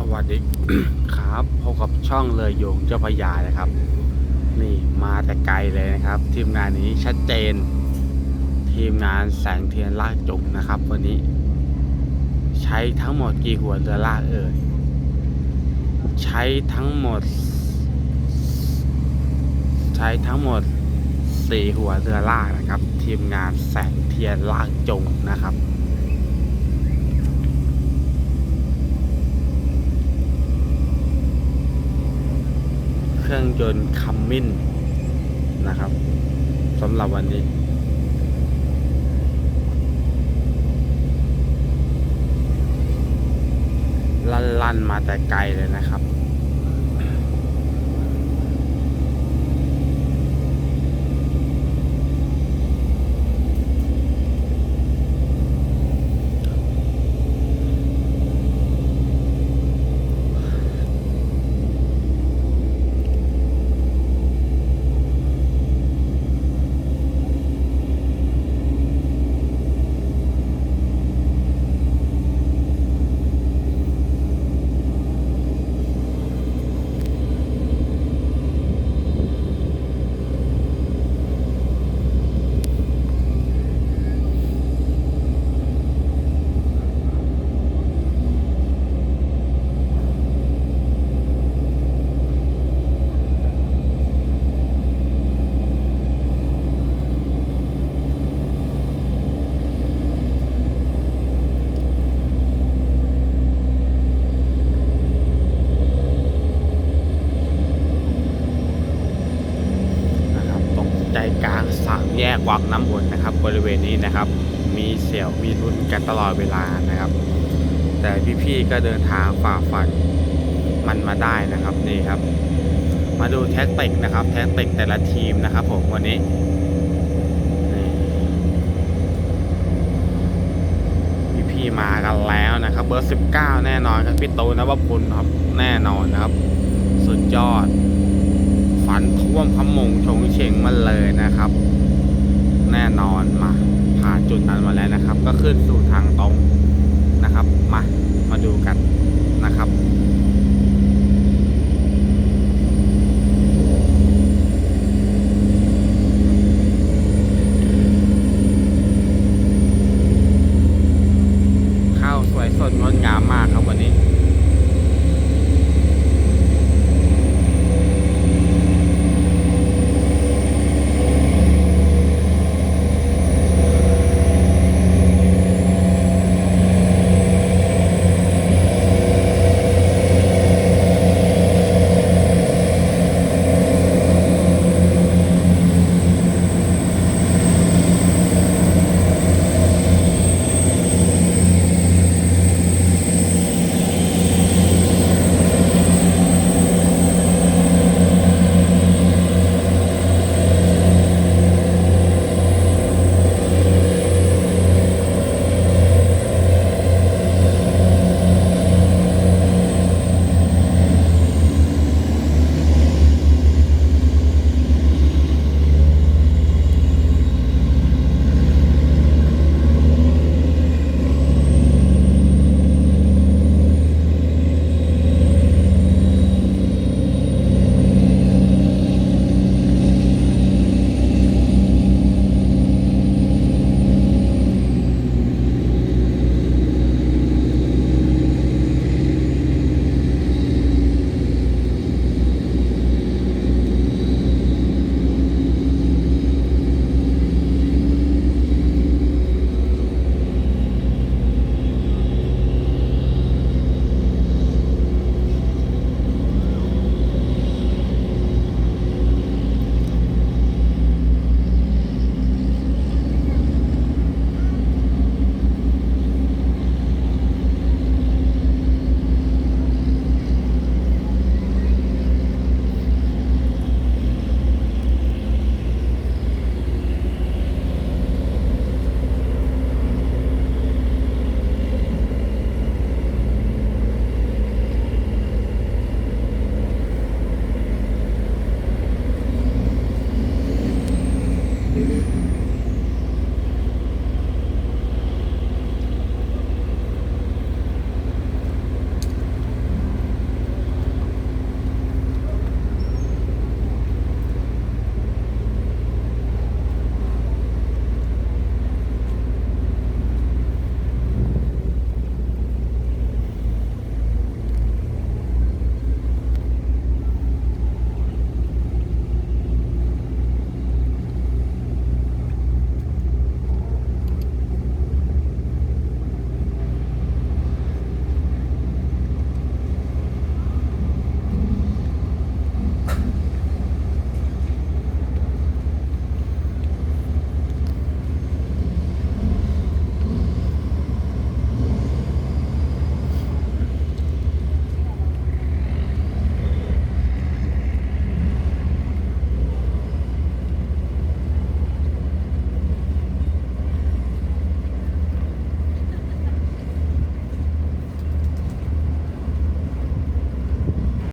สวัสดี ครับพบกับช่องเลยโยงเจ้าพระยานะครับ นี่มาแต่ไกลเลยนะครับ ทีมงานนี้ชัดเจน ทีมงานแสงเทียนลากจุงนะครับ วันนี้ใช้ทั้งหมดกี่หัวเรือลากใช้ทั้งหมด4หัวเรือลากนะครับ ทีมงานแสงเทียนลากจุงนะครับเครื่องยนต์คัมมินนะครับสำหรับวันนี้ลั่นมาแต่ไกลเลยนะครับใจกลางสามแยกวังน้ำวนนะครับบริเวณนี้นะครับมีเสี่ยวมีรุ่นกันตลอดเวลานะครับแต่พี่ๆก็เดินทางฝ่าฟันมันมาได้นะครับนี่ครับมาดูแท็กติกนะครับแท็กติกแต่ละทีมนะครับผมวันนี้พี่ๆมากันแล้วนะครับเบอร์19แน่นอนครับพี่ตูนนวพลครับแน่นอนนะครับสุดยอดฝันท่วมขมงชงเชงมาเลยนะครับแน่นอนมาผ่านจุดนั้นมาแล้วนะครับก็ขึ้นสู่ทางตรงนะครับมาดูกันนะครับ